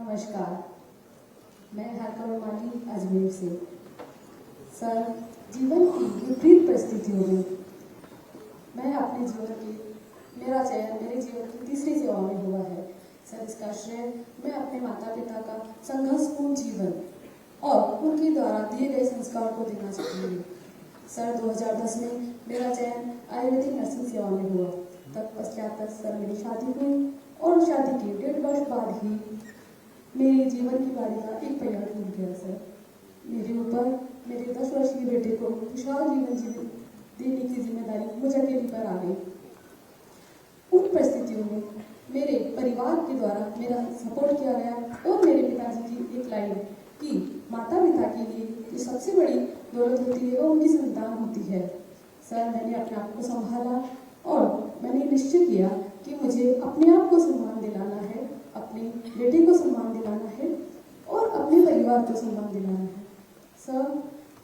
नमस्कार, मैं हरकम माली अजमेर से। सर, जीवन की विपरीत परिस्थितियों में मैं अपने जीवन की मेरा चयन मेरे जीवन की तीसरी सेवा में हुआ है। सर, इसका श्रेय मैं अपने माता पिता का संघर्षपूर्ण जीवन और उनके द्वारा दिए गए संस्कार को देना चाहती हूँ। सर, 2010 में मेरा चयन आयुर्वेदिक नर्सिंग सेवा में हुआ। तत्पश्चात सर मेरी शादी हुई और शादी के 1.5 वर्ष बाद ही मेरे जीवन की गाड़ी का एक पहिया टूट गया। सर, मेरे ऊपर मेरे 10 वर्षीय बेटे को खुशहाल जीवन देने की जिम्मेदारी मुझ अकेली पर आ गई। उन परिस्थितियों में मेरे परिवार के द्वारा मेरा सपोर्ट किया गया और मेरे पिताजी की एक लाइन कि माता पिता के लिए जो सबसे बड़ी दौलत होती है वो उनकी संतान होती है। सर, मैंने अपने आप को संभाला और मैंने निश्चय किया कि मुझे अपने आप को सम्मान दिलाना है, अपने बेटे को सम्मान दिलाना है और अपने परिवार को सम्मान दिलाना है। सर,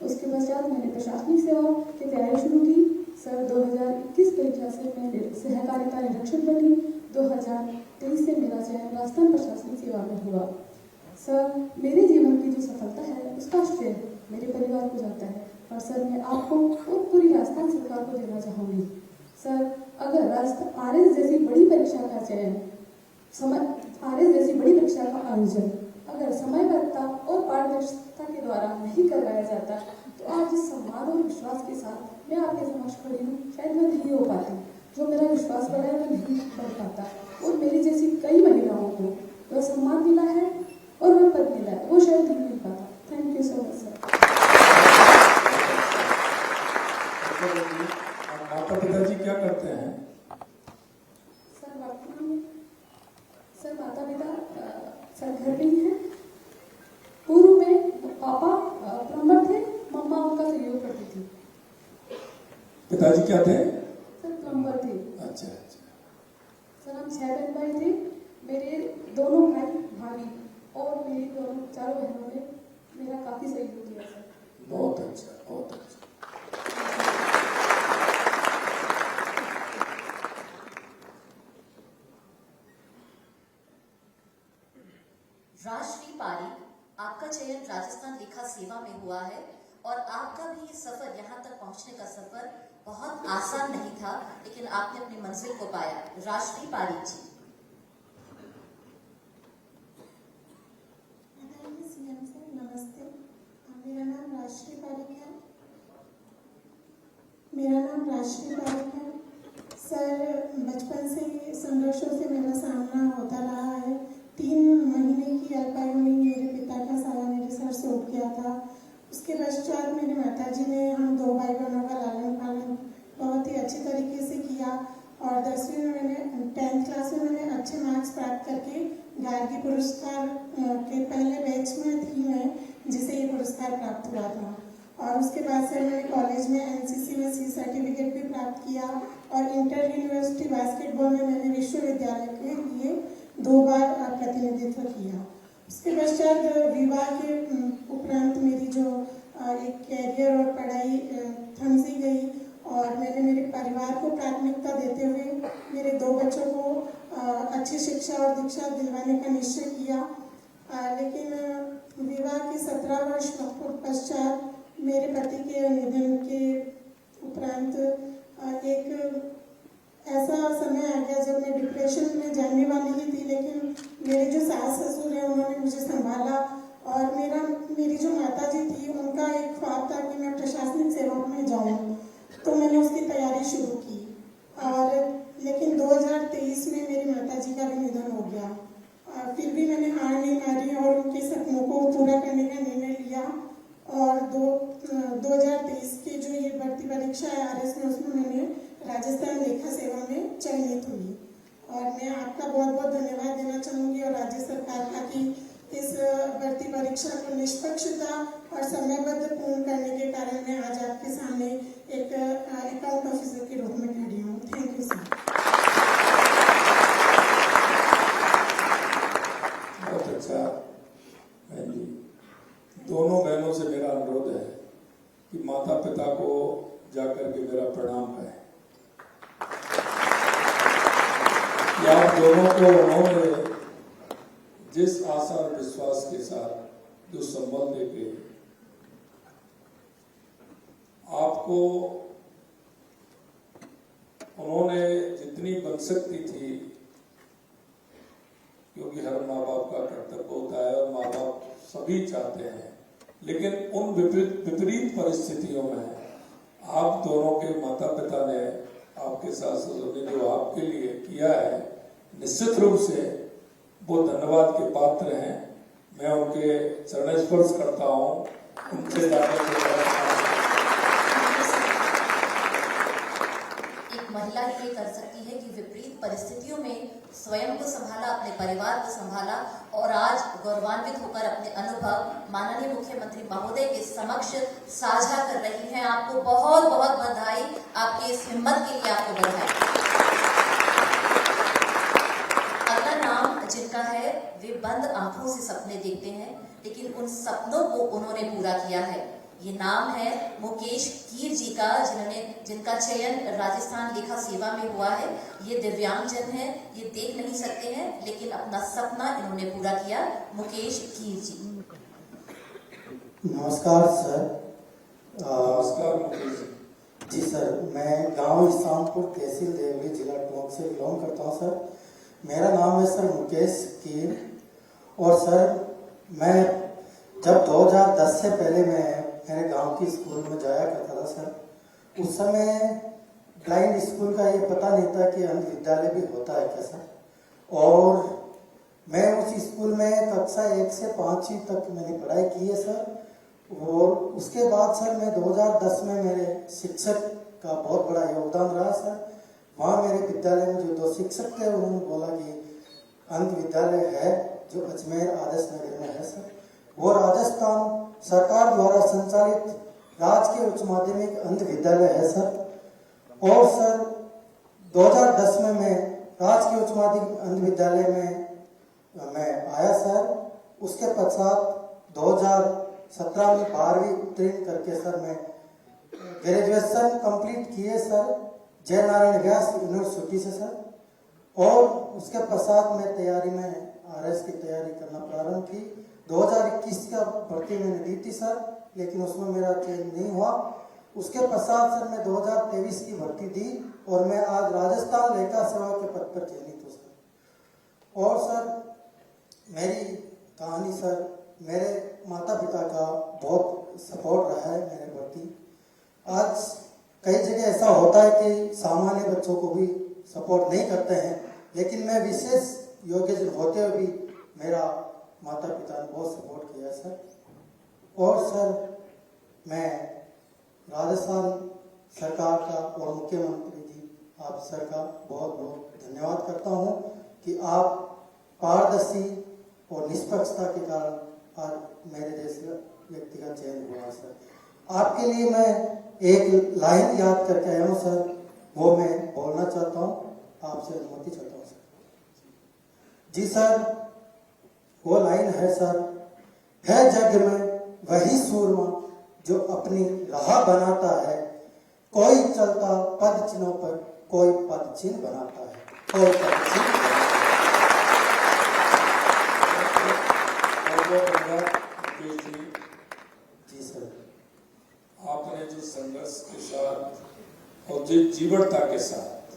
उसके पश्चात मैंने प्रशासनिक सेवा की तैयारी शुरू की। सर, 2021 परीक्षा से मैं सहकारिता निरीक्षक बनी। 2023 से मेरा चयन राजस्थान प्रशासनिक सेवा में हुआ। सर, मेरे जीवन की जो सफलता है उसका श्रेय मेरे परिवार को जाता है और सर मैं आपको और पूरी राजस्थान सरकार को देना चाहूँगी। सर, अगर राजस्थान आरएस जैसी बड़ी परीक्षा का चयन आरएस जैसी बड़ी परीक्षा का आयोजन अगर समयबद्धता और पारदर्शिता के द्वारा नहीं करवाया जाता तो आज जिस सम्मान और विश्वास के साथ मैं आपके समक्ष खड़ी हूँ शायद मैं नहीं हो पाती। जो मेरा विश्वास बढ़ा है वो नहीं बढ़ पाता और मेरी जैसी कई महिलाओं को वह सम्मान मिला है और वह पद मिला है वो शायद नहीं मिल पाता। Thank you so much sir. माता पिताजी क्या करते हैं? सर, वर्तमान में सर माता पिता सर घर पे ही हैं। पूर्व में पापा प्लम्बर थे, मम्मा उनका सहयोग करती थी। पिताजी क्या थे? सर, प्लम्बर थे। अच्छा अच्छा। सर, हम 6 बहन भाई थे। मेरे दोनों भाई भाभी और मेरी दोनों चारों बहनों ने मेरा काफी सहयोग किया सर। बहुत अच्छा, बहुत अच्छा। राष्ट्रीय पारिक, आपका चयन राजस्थान लेखा सेवा में हुआ है और आपका भी ये सफर यहाँ तक पहुँचने का सफर बहुत आसान नहीं था, लेकिन आपने अपनी मंजिल को पाया। राष्ट्रीय पारिक जी। नमस्ते, मेरा नाम राष्ट्रीय पारिक है। मेरा नाम राष्ट्रीय पारिक है। सर, बचपन से ही संघर्षों से मेरा सामना होता रहा है। 3 महीने की अल्पायु में मेरे पिता का साया मेरे सर से उठ गया था। उसके पश्चात मेरे माताजी ने हम 2 भाई बहनों का लालन पालन बहुत ही अच्छे तरीके से किया और 10वीं में मैंने 10th क्लास में मैंने अच्छे मार्क्स प्राप्त करके गार्गी पुरस्कार के पहले बैच में थी मैं, जिसे ये पुरस्कार प्राप्त हुआ था। और उसके बाद से मैंने कॉलेज में एनसीसी में C सर्टिफिकेट भी प्राप्त किया और इंटर यूनिवर्सिटी बास्केटबॉल में मैंने विश्वविद्यालय के लिए 2 बार प्रतिनिधित्व किया। उसके पश्चात विवाह के उपरांत मेरी जो एक कैरियर और पढ़ाई थम सी गई और मैंने मेरे परिवार को प्राथमिकता देते हुए मेरे 2 बच्चों को अच्छी शिक्षा और दीक्षा दिलवाने का निश्चय किया। लेकिन विवाह के 17 वर्ष पश्चात मेरे पति के निधन के उपरांत एक ऐसा समय आ गया जब मैं डिप्रेशन में जाने वाली ही थी, लेकिन मेरे जो सास ससुर हैं उन्होंने मुझे संभाला और मेरी जो माताजी थी उनका एक ख्वाब था कि मैं प्रशासनिक सेवा में जाऊं, तो मैंने उसकी तैयारी शुरू की। और लेकिन 2023 में मेरी माताजी का भी निधन हो गया। फिर भी मैंने हार नहीं मारी और उनके सपनों को पूरा करने का निर्णय लिया और 2023 की जो ये भर्ती परीक्षा है आरएस में, उसमें मैंने राजस्थान लेखा सेवा में चयनित हुई। और मैं आपका बहुत बहुत धन्यवाद देना चाहूँगी और राज्य सरकार का कि इस भर्ती परीक्षा को निष्पक्षता और समयबद्ध पूर्ण करने के कारण मैं आज आपके सामने एक अकाउंट ऑफिसर के रूप में खड़ी हूँ। Thank you sir. बहुत अच्छा। दोनों बहनों से मेरा अनुरोध है कि माता पिता को जाकर के मेरा प्रणाम करें। आप दोनों को उन्होंने जिस आशा और विश्वास के साथ जो संबल देके आपको उन्होंने जितनी बनशक्ति थी, क्योंकि हर माँ बाप का कर्तव्य होता है और माँ बाप सभी चाहते हैं, लेकिन उन विपरीत परिस्थितियों में आप दोनों के माता पिता ने आपके साथ ससुर ने जो आपके लिए किया है, निश्चित रूप से वो धन्यवाद के पात्र हैं। मैं उनके चरण स्पर्श करता हूँ, उनसे एक महिला ही ये कर सकती है कि विपरीत परिस्थितियों में स्वयं को संभाला, अपने परिवार को संभाला और आज गौरवान्वित होकर अपने अनुभव माननीय मुख्यमंत्री महोदय के समक्ष साझा कर रही हैं। आपको बहुत बहुत बधाई, आपकी इस हिम्मत के लिए आपको बधाई। अगला नाम जिनका है, वे बंद आंखों से सपने देखते हैं, लेकिन उन सपनों को उन्होंने पूरा किया है। ये नाम है मुकेश कीर जी का, जिनका चयन राजस्थान लेखा सेवा में हुआ है। ये दिव्यांगजन हैं, ये देख नहीं सकते हैं, लेकिन अपना सपना इन्होंने पूरा किया। मुकेश कीर जी। नमस्कार सर। नमस्कार मुकेश जी। जी सर, मैं गांव इस्लामपुर तहसील देवली जिला टोंक से बिलोंग करता हूं सर। मेरा नाम है सर मुकेश कीर। और सर मैं जब 2010 से पहले मैं मेरे गांव की स्कूल में जाया करता था सर। उस समय ब्लाइंड स्कूल का ये पता नहीं था कि अंध विद्यालय भी होता है क्या सर। और मैं उस स्कूल में कक्षा 1 से 5वीं तक मैंने पढ़ाई की है सर। और उसके बाद सर मैं 2010 में मेरे शिक्षक का बहुत बड़ा योगदान रहा सर। वहाँ मेरे विद्यालय में जो 2 शिक्षक थे उन्होंने बोला कि अंध विद्यालय है जो अजमेर आदर्श नगर में है सर। वो राजस्थान सरकार द्वारा संचालित राजकीय उच्च माध्यमिक अंध विद्यालय है सर। और सर 2010 में मैं राजकीय उच्च माध्यमिक अंध विद्यालय में मैं आया सर। उसके पश्चात 2017 में 12वीं उत्तीर्ण करके सर मैं ग्रेजुएशन कंप्लीट किए सर जय नारायण व्यास यूनिवर्सिटी से सर। और उसके पश्चात मैं तैयारी में RS की तैयारी करना प्रारंभ की। 2021 का भर्ती मैंने दी थी सर, लेकिन उसमें मेरा चयन नहीं हुआ। उसके पश्चात सर मैं 2023 की भर्ती दी और मैं आज राजस्थान लेखा सेवा के पद पर चयनित हूँ सर। और सर मेरी कहानी सर, मेरे माता पिता का बहुत सपोर्ट रहा है मेरे प्रति। आज कई जगह ऐसा होता है कि सामान्य बच्चों को भी सपोर्ट नहीं करते हैं, लेकिन मैं विशेष योग्य होते हुए भी मेरा माता पिता ने बहुत सपोर्ट किया सर। और सर मैं राजस्थान सरकार का और मुख्यमंत्री जी आप सर का बहुत बहुत धन्यवाद करता हूं कि आप पारदर्शी और निष्पक्षता के कारण आज मेरे जैसे व्यक्ति का चयन हुआ सर। आपके लिए मैं एक लाइन याद करके आया हूँ सर, वो मैं बोलना चाहता हूँ, आपसे अनुमति चाहता हूँ सर। जी सर, वो लाइन है सर, है जग में वही सूरमा जो अपनी राह बनाता है, कोई चलता पद चिन्हों पर कोई पद चिन्ह बनाता है, कोई पद चिन्ह। जी सर, आपने जो संघर्ष के साथ और जिस जीवटता के साथ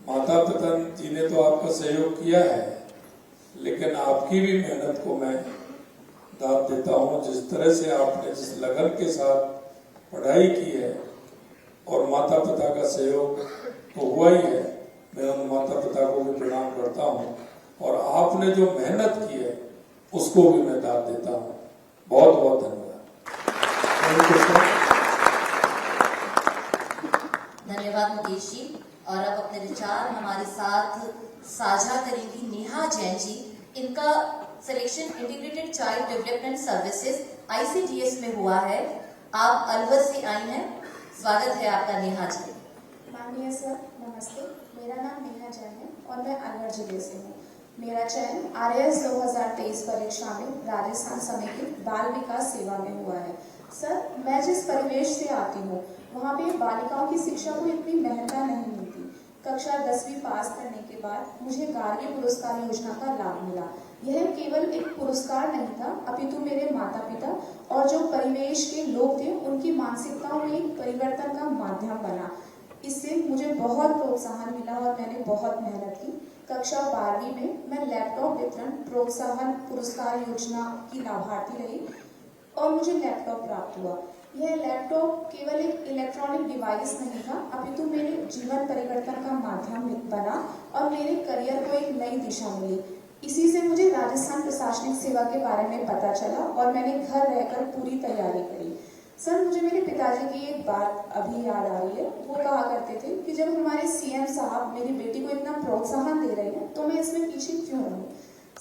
माता पिता जी ने तो आपका सहयोग किया है, लेकिन आपकी भी मेहनत को मैं दाद देता हूँ। जिस तरह से आपने जिस लगन के साथ पढ़ाई की है और माता पिता का सहयोग तो हुआ ही है, मैं उन माता पिता को भी प्रणाम करता हूँ। और आपने जो मेहनत की है उसको भी मैं दाद देता हूँ। बहुत बहुत धन्यवाद। धन्यवाद मुकेश जी। और अब अपने विचार हमारे साथ साझा करेंगी नेहा जैन जी। इनका selection integrated child development services ICDS में हुआ है। आप अलवर से आई हैं, स्वागत है आपका नेहा जी। माननीय सर नमस्ते, मेरा नाम नेहा जैन है और मैं अलवर जिले से हूँ। मेरा चयन RAS 2023 परीक्षा में राजस्थान समेकित बाल विकास सेवा में हुआ है। सर मैं जिस परिवेश से आती हूँ वहाँ पे बालिकाओं की शिक्षा को इतनी महत्ता नहीं मिलती। कक्षा 10वीं पास करने के बाद मुझे गार्गी पुरस्कार योजना का लाभ मिला। यह केवल एक पुरस्कार नहीं था, अपितु मेरे माता पिता और जो परिवेश के लोग थे उनकी मानसिकताओं में एक परिवर्तन का माध्यम बना। इससे मुझे बहुत प्रोत्साहन मिला और मैंने बहुत मेहनत की। कक्षा 12वीं में मैं लैपटॉप वितरण प्रोत्साहन पुरस्कार योजना की लाभार्थी रही और मुझे लैपटॉप प्राप्त हुआ। यह लैपटॉप केवल एक इलेक्ट्रॉनिक डिवाइस नहीं था, अपितु मेरे जीवन परिवर्तन का माध्यम बना और मेरे करियर को एक नई दिशा मिली। इसी से मुझे राजस्थान प्रशासनिक सेवा के बारे में पता चला और मैंने घर रहकर पूरी तैयारी करी। सर, मुझे मेरे पिताजी की एक बात अभी याद आ रही है। वो कहा करते थे कि जब हमारे सीएम साहब मेरी बेटी को इतना प्रोत्साहन दे रहे हैं तो मैं इसमें पीछे क्यों रहूं।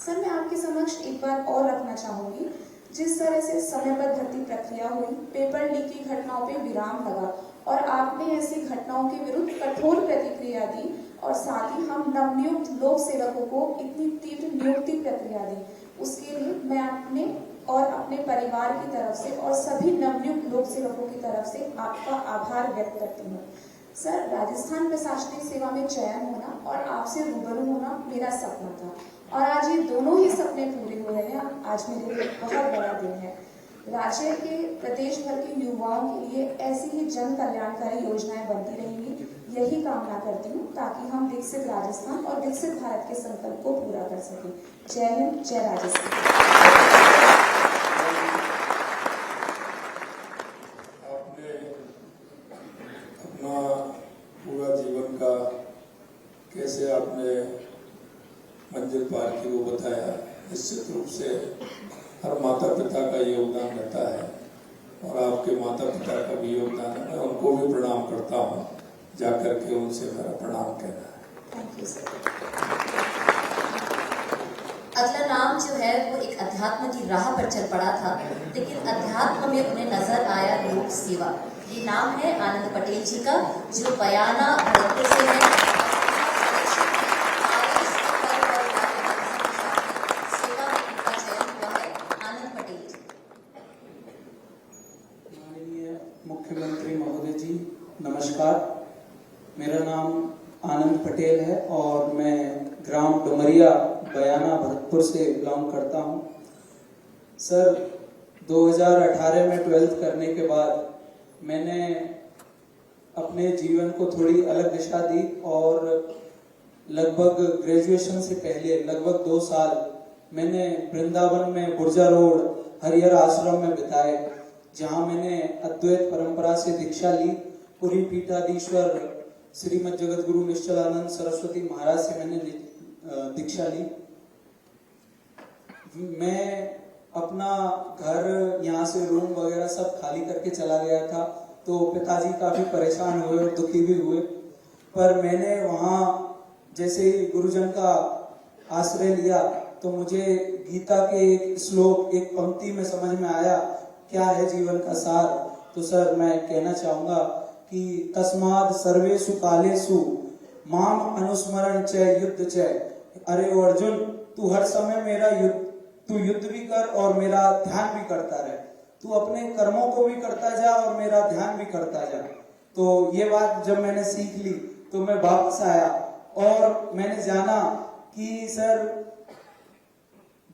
सर, मैं आपके समक्ष एक बात और रखना चाहूंगी। जिस तरह से समयबद्ध भर्ती प्रक्रिया हुई, पेपर लीक की घटनाओं पे विराम लगा और आपने ऐसी घटनाओं के विरुद्ध कठोर प्रतिक्रिया दी और साथ ही हम नवनियुक्त लोक सेवकों को इतनी तीव्र नियुक्ति प्रक्रिया दी, उसके लिए मैं अपने और अपने परिवार की तरफ से और सभी नवनियुक्त लोक सेवकों की तरफ से आपका आभार व्यक्त करती हूँ। सर, राजस्थान प्रशासनिक सेवा में चयन होना और आपसे रूबरू होना मेरा सपना था और आज ये दोनों ही सपने पूरे हो रहे हैं। आज मेरे लिए बहुत बड़ा दिन है। राज्य के प्रदेश भर के युवाओं के लिए ऐसी ही जन कल्याणकारी योजनाएं बनती रहेंगी, यही कामना करती हूँ ताकि हम विकसित राजस्थान और विकसित भारत के संकल्प को पूरा कर सकें। जय हिंद, जय राजस्थान। आपने अपना पूरा जीवन का कैसे आपने मंजिल पार की वो बताया। निश्चित रूप से हर माता पिता का योगदान रहता है और आपके माता पिता का भी योगदान है। मैं उनको भी प्रणाम करता हूँ, जाकर के उनसे मेरा प्रणाम कहना है। Thank you sir. अगला नाम जो है वो एक अध्यात्म की राह पर चल पड़ा था, लेकिन अध्यात्म में उन्हें नजर आया लोक सेवा। ये नाम है आनंद पटेल जी का, जो बयाना भरतपुर से है। सेवा में इनका चयन हुआ है। आनंद पटेल जी। माननीय मुख्यमंत्री महोदय जी, नमस्कार। मेरा नाम आनंद पटेल है और मैं ग्राम डुमरिया बयाना भरतपुर से बिलोंग करता हूं। सर, 2018 में 12th करने के बाद मैंने अपने जीवन को थोड़ी अलग दिशा दी और लगभग ग्रेजुएशन से पहले लगभग 2 साल मैंने वृंदावन में बुर्जा रोड हरिहर आश्रम में बिताए, जहां मैंने अद्वैत परंपरा से दीक्षा ली। पूरी पीठाधीश्वर श्रीमद जगत गुरु निश्चलानंद सरस्वती महाराज से मैंने दीक्षा ली। मैं अपना घर, यहाँ से रूम वगैरह सब खाली करके चला गया था, तो पिताजी काफी परेशान हुए और दुखी भी हुए। पर मैंने वहाँ जैसे ही गुरुजन का आश्रय लिया तो मुझे गीता के एक श्लोक, एक पंक्ति में समझ में आया क्या है जीवन का सार। तो सर, मैं कहना चाहूंगा कि तस्माद सर्वेषु कालेषु माम अनुस्मरण च युद्ध च। अरे अर्जुन, तू हर समय मेरा युद्ध भी कर और मेरा ध्यान भी करता रहे। तू अपने कर्मों को भी करता जा और मेरा ध्यान भी करता जा। तो ये बात जब मैंने सीख ली तो मैं वापस आया और मैंने जाना कि सर,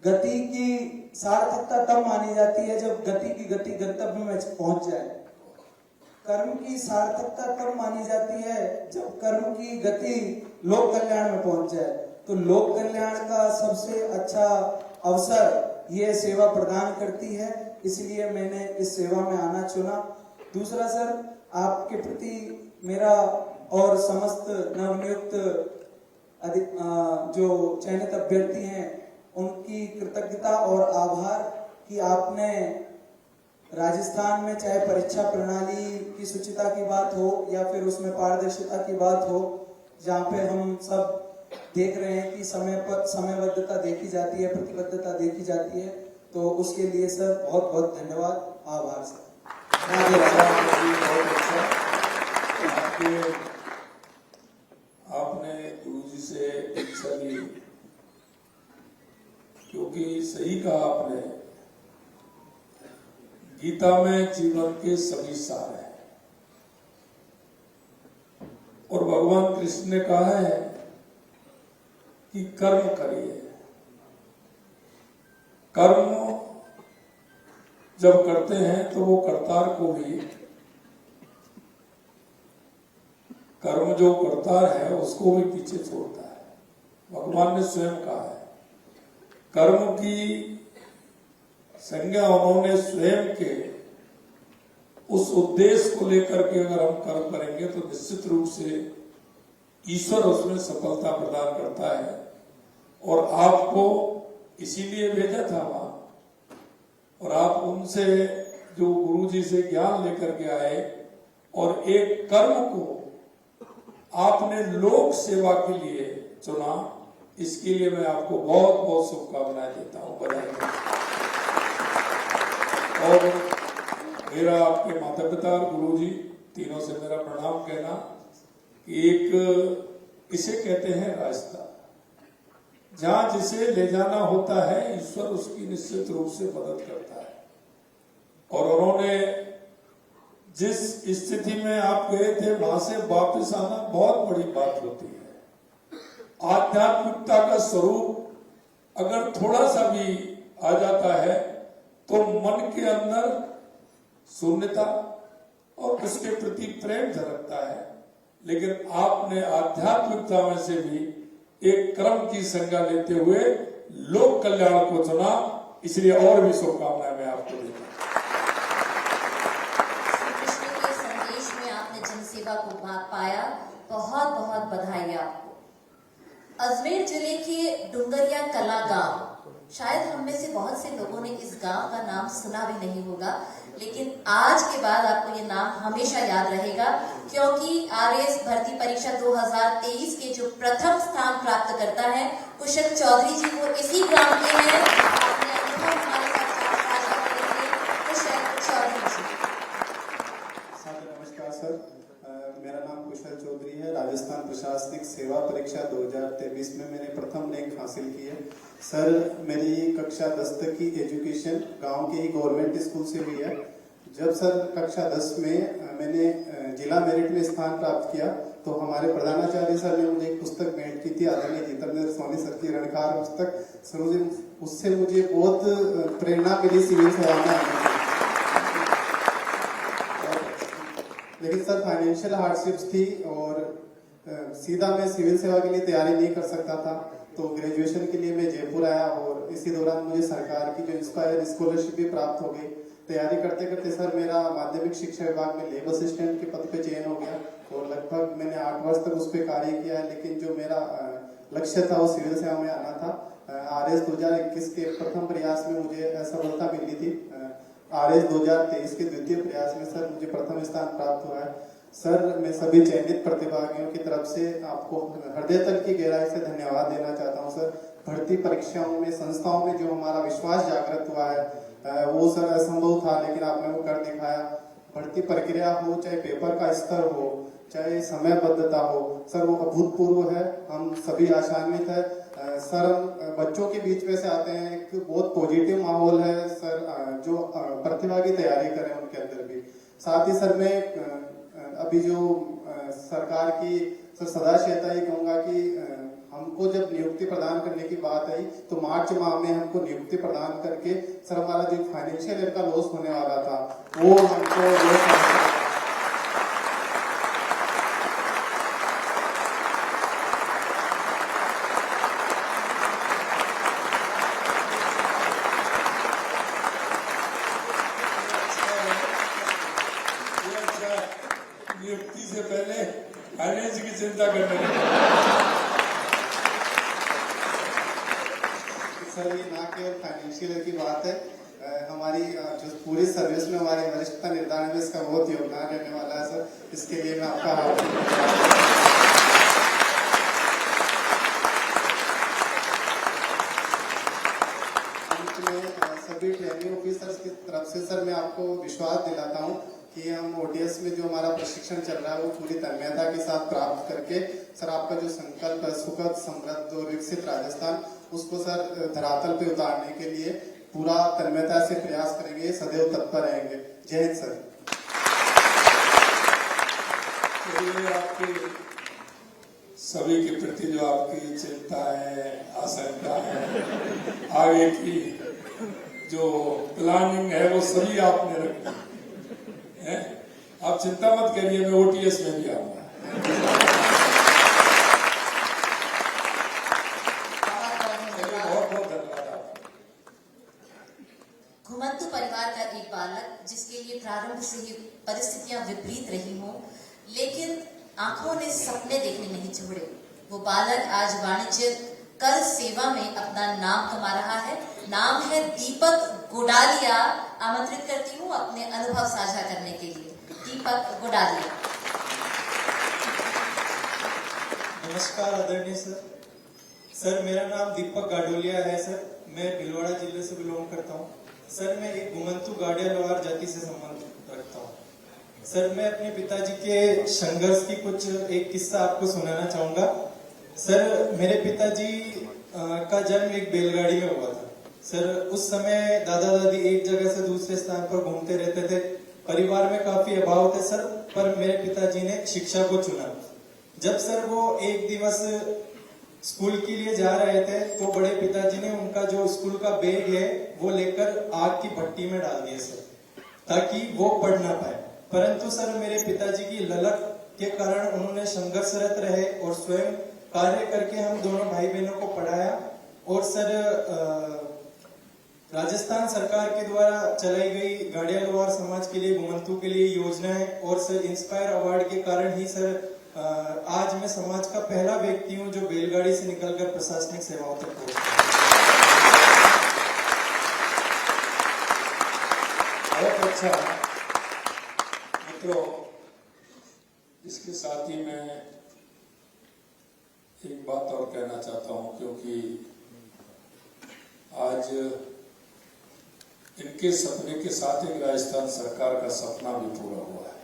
गति की सार्थकता तब मानी जाती है जब गति की गति गंतव्य में पहुंच जाए। कर्म की सार्थकता तब मानी जाती है जब कर्म की गति लोक कल्याण में पहुंच जाए। तो लोक कल्याण का सबसे अच्छा अवसर ये सेवा प्रदान करती है, इसलिए मैंने इस सेवा में आना चुना। दूसरा सर, आपके प्रति मेरा और समस्त नवनियुक्त जो चयनित अभ्यर्थी हैं उनकी कृतज्ञता और आभार कि आपने राजस्थान में चाहे परीक्षा प्रणाली की शुचिता की बात हो या फिर उसमें पारदर्शिता की बात हो, जहाँ पे हम सब देख रहे हैं कि समयबद्धता देखी जाती है, प्रतिबद्धता देखी जाती है, तो उसके लिए सर बहुत बहुत धन्यवाद, आभार सर। आपने गुरुजी से दीक्षा ली, क्योंकि सही कहा आपने, गीता में जीवन के सभी सार हैं और भगवान कृष्ण ने कहा है कि कर्म करिए। कर्म जब करते हैं तो वो करतार को भी, कर्म जो करतार है उसको भी पीछे छोड़ता है। भगवान ने स्वयं कहा है, कर्म की संज्ञा उन्होंने स्वयं के उस उद्देश्य को लेकर के अगर हम कर्म करेंगे तो निश्चित रूप से ईश्वर उसमें सफलता प्रदान करता है। और आपको इसीलिए भेजा था वहां, और आप उनसे जो गुरु जी से ज्ञान लेकर के आए और एक कर्म को आपने लोक सेवा के लिए चुना, इसके लिए मैं आपको बहुत बहुत शुभकामनाएं देता हूं, बधाई। और मेरा आपके माता पिता और गुरु जी तीनों से मेरा प्रणाम कहना कि एक इसे कहते हैं रास्ता, जहां जिसे ले जाना होता है ईश्वर उसकी निश्चित रूप से मदद करता है। और उन्होंने जिस स्थिति में आप गए थे वहां से वापस आना बहुत बड़ी बात होती है। आध्यात्मिकता का स्वरूप अगर थोड़ा सा भी आ जाता है तो मन के अंदर शून्यता और उसके प्रति प्रेम झलकता है। लेकिन आपने आध्यात्मिकता में से भी एक क्रम की संज्ञा लेते हुए लोक कल्याण को चुना, इसलिए और भी शुभकामनाएं मैं आपको देता हूं। कृष्ण के संदेश में आपने जनसेवा को पाया, बहुत बहुत बधाई आपको। अजमेर जिले के डुंगरिया कला गांव, शायद हम में से बहुत से लोगों ने इस गांव का नाम सुना भी नहीं होगा, लेकिन आज के बाद आपको ये नाम हमेशा याद रहेगा, क्योंकि आरएएस भर्ती परीक्षा 2023 के जो प्रथम स्थान प्राप्त करता है कुशल चौधरी जी, वो इसी ग्राम के हैं। अपने अनुभव हमारे साथ साझा करेंगे कुशल चौधरी जी। नमस्कार सर, मेरा नाम कुशल चौधरी है। राजस्थान प्रशासनिक सेवा परीक्षा 2023 में मैंने प्रथम रैंक हासिल की है। सर, मेरी कक्षा 10 तक की एजुकेशन गांव के ही गवर्नमेंट स्कूल से हुई है। जब सर कक्षा 10 में मैंने जिला मेरिट में स्थान प्राप्त किया तो हमारे प्रधानाचार्य सर ने मुझे एक पुस्तक भेंट की थी, आदरणीय जितेंद्र सोनी सर की रणकार पुस्तक। सर, उससे मुझे बहुत प्रेरणा मिली सिविल सेवा में आने की। लेकिन सर फाइनेंशियल हार्डशिप्स थी और सीधा मैं सिविल सेवा के लिए तैयारी नहीं कर सकता था, तो ग्रेजुएशन के लिए मैं जयपुर आया और इसी दौरान मुझे सरकार की जो इंस्पायर स्कॉलरशिप भी प्राप्त हो गई। तैयारी करते करते सर मेरा माध्यमिक शिक्षा विभाग में लैब असिस्टेंट के पद पे चयन हो गया और लगभग मैंने 8 वर्ष तक उस पर कार्य किया है। लेकिन जो मेरा लक्ष्य था वो सिविल सेवा में आना था। आरएएस 2021 के प्रथम प्रयास में मुझे असफलता मिली थी। आरएएस 2023 के द्वितीय प्रयास में सर मुझे प्रथम स्थान प्राप्त हुआ है। सर, मैं सभी चयनित प्रतिभागियों की तरफ से आपको हृदय तल की गहराई से धन्यवाद देना चाहता हूं। सर, भर्ती परीक्षाओं में, संस्थाओं में जो हमारा विश्वास जागृत हुआ है वो सर असंभव था, लेकिन आपने वो कर दिखाया। भर्ती प्रक्रिया हो, चाहे पेपर का स्तर हो, चाहे समयबद्धता हो, सर वो अभूतपूर्व है। हम सभी आशान्वित है। सर, हम बच्चों के बीच में से आते हैं, एक बहुत पॉजिटिव माहौल है सर, जो प्रतिभा की तैयारी करें उनके अंदर भी। साथ ही सर मैं अभी जो सरकार की सर सदाशयता ये कहूंगा कि हमको जब नियुक्ति प्रदान करने की बात आई तो मार्च माह में हमको नियुक्ति प्रदान करके सर हमारा जो फाइनेंशियल ईयर का लॉस होने वाला था वो हमको नियुक्ति से पहले फाइनेंस की चिंता करने लगे। सर, ये ना केवल फाइनेंशियल की बात है, हमारी जो पूरी सर्विस में हमारे वरिष्ठता निर्धारण में इसका बहुत योगदान रहने वाला है सर। इसके लिए मैं आपका सभी ट्रेनिंग ऑफिसर्स की तरफ से सर मैं आपको विश्वास दिलाता हूँ कि हम ओटीएस में जो हमारा प्रशिक्षण चल रहा है वो पूरी तन्मयता के साथ प्राप्त करके सर आपका जो संकल्प है सुखद, समृद्ध और विकसित राजस्थान, उसको सर धरातल पे उतारने के लिए पूरा तन्मयता से प्रयास करेंगे, सदैव तत्पर रहेंगे। जय हिंद सर। आपके सभी के प्रति जो आपकी चिंता है, आशंका है, आगे की जो प्लानिंग है वो सभी आपने रखी है। आप चिंता मत करिए, मैं OTS में भी आऊंगा। बहुत बहुत धन्यवाद आपको। घुमंतु परिवार का एक बालक जिसके लिए प्रारंभ से ही परिस्थितियां विपरीत रही हों, लेकिन आंखों ने सपने देखने नहीं छोड़े, वो बालक आज वाणिज्य कर सेवा में अपना नाम कमा रहा है। नाम है दीपक गुडालिया। आमंत्रित करती हूँ अपने अनुभव साझा करने के लिए दीपक गुडालिया। नमस्कार आदरणीय सर, मेरा नाम दीपक गाडोलिया है सर। मैं भीलवाड़ा जिले से बिलोंग करता हूँ सर। मैं एक घुमंतु गाड़िया लोहार जाति से संबंध रखता हूँ सर। मैं अपने पिताजी के संघर्ष की कुछ एक किस्सा आपको सुनाना चाहूंगा सर। मेरे पिताजी का जन्म एक बैलगाड़ी में हुआ था सर। उस समय दादा दादी एक जगह से दूसरे स्थान पर घूमते रहते थे। परिवार में काफी अभाव थे सर, पर मेरे पिताजी ने शिक्षा को चुना। जब सर वो एक दिवस स्कूल के लिए जा रहे थे तो बड़े पिताजी ने उनका जो स्कूल का बैग है वो लेकर आग की भट्टी में डाल दिया सर, ताकि वो पढ़ ना पाए। परंतु सर मेरे पिताजी की ललक के कारण उन्होंने संघर्षरत रहे और स्वयं कार्य करके हम दोनों भाई बहनों को पढ़ाया। और सर राजस्थान सरकार के द्वारा चलाई गई गाड़िया लोहार समाज के लिए, घुमंतु के लिए योजनाएं और सर इंस्पायर अवार्ड के कारण ही सर आज मैं समाज का पहला व्यक्ति हूं जो बैलगाड़ी से निकलकर प्रशासनिक सेवाओं तक पहुंचा। बहुत अच्छा मित्रों, इसके साथ ही मैं एक बात और कहना चाहता हूं, क्योंकि आज इनके सपने के साथ एक राजस्थान सरकार का सपना भी पूरा हुआ है।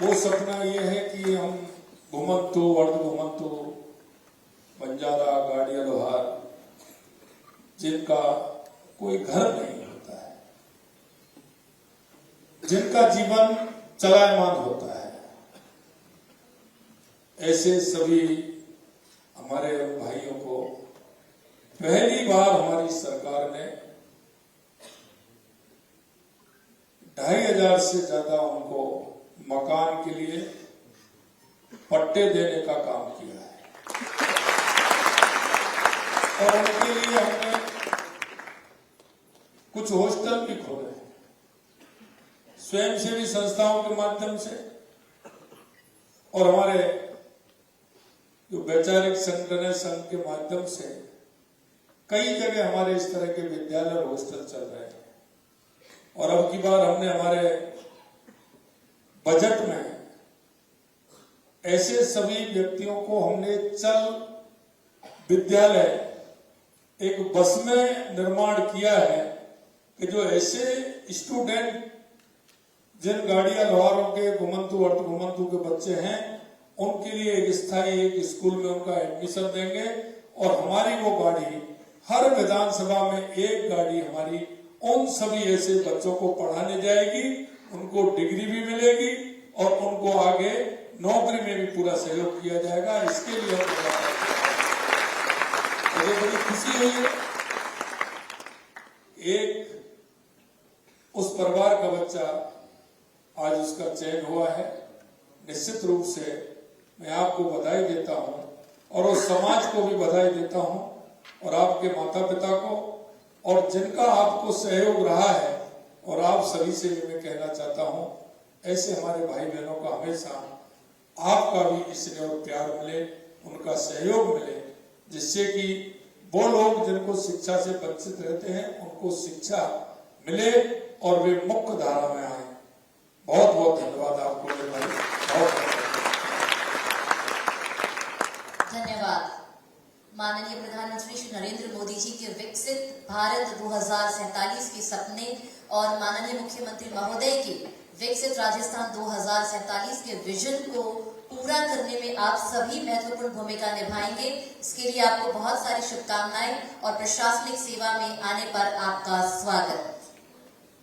वो सपना ये है कि हम घुमंतु, अर्ध घुमंतु, बंजारा, गाड़िया लोहार जिनका कोई घर नहीं होता है, जिनका जीवन चलायमान होता है, ऐसे सभी हमारे भाइयों को पहली बार हमारी सरकार ने 2500 से ज्यादा उनको मकान के लिए पट्टे देने का काम किया है। और उनके लिए हमने कुछ हॉस्टल भी खोले हैं स्वयंसेवी संस्थाओं के माध्यम से, और हमारे जो वैचारिक संगठन है संघ के माध्यम से कई जगह हमारे इस तरह के विद्यालय और हॉस्टल चल रहे हैं। और अब की बार हमने हमारे बजट में ऐसे सभी व्यक्तियों को हमने चल विद्यालय एक बस में निर्माण किया है कि जो ऐसे स्टूडेंट जिन गाड़िया लोहारों के, घुमंतु, अर्ध घुमंतु के बच्चे हैं, उनके लिए एक स्थायी एक स्कूल में उनका एडमिशन देंगे। और हमारी वो गाड़ी हर विधानसभा में एक गाड़ी हमारी उन सभी ऐसे बच्चों को पढ़ाने जाएगी, उनको डिग्री भी मिलेगी और उनको आगे नौकरी में भी पूरा सहयोग किया जाएगा। इसके लिए मुझे बड़ी खुशी हुई है। एक उस परिवार का बच्चा आज उसका चयन हुआ है। निश्चित रूप से मैं आपको बधाई देता हूं और उस समाज को भी बधाई देता हूं और आपके माता पिता को और जिनका आपको सहयोग रहा है। और आप सभी से भी मैं कहना चाहता हूं, ऐसे हमारे भाई बहनों का हमेशा आपका भी स्नेह और प्यार मिले, उनका सहयोग मिले, जिससे कि वो लोग जिनको शिक्षा से वंचित रहते हैं उनको शिक्षा मिले और वे मुख्य धारा में आए। बहुत बहुत धन्यवाद आपको मेरे भाई, बहुत धन्यवाद। माननीय प्रधानमंत्री श्री नरेंद्र मोदी जी के विकसित भारत 2047 के सपने और माननीय मुख्यमंत्री महोदय के विकसित राजस्थान 2047 के विजन को पूरा करने में आप सभी महत्वपूर्ण भूमिका निभाएंगे। इसके लिए आपको बहुत सारी शुभकामनाएं और प्रशासनिक सेवा में आने पर आपका स्वागत।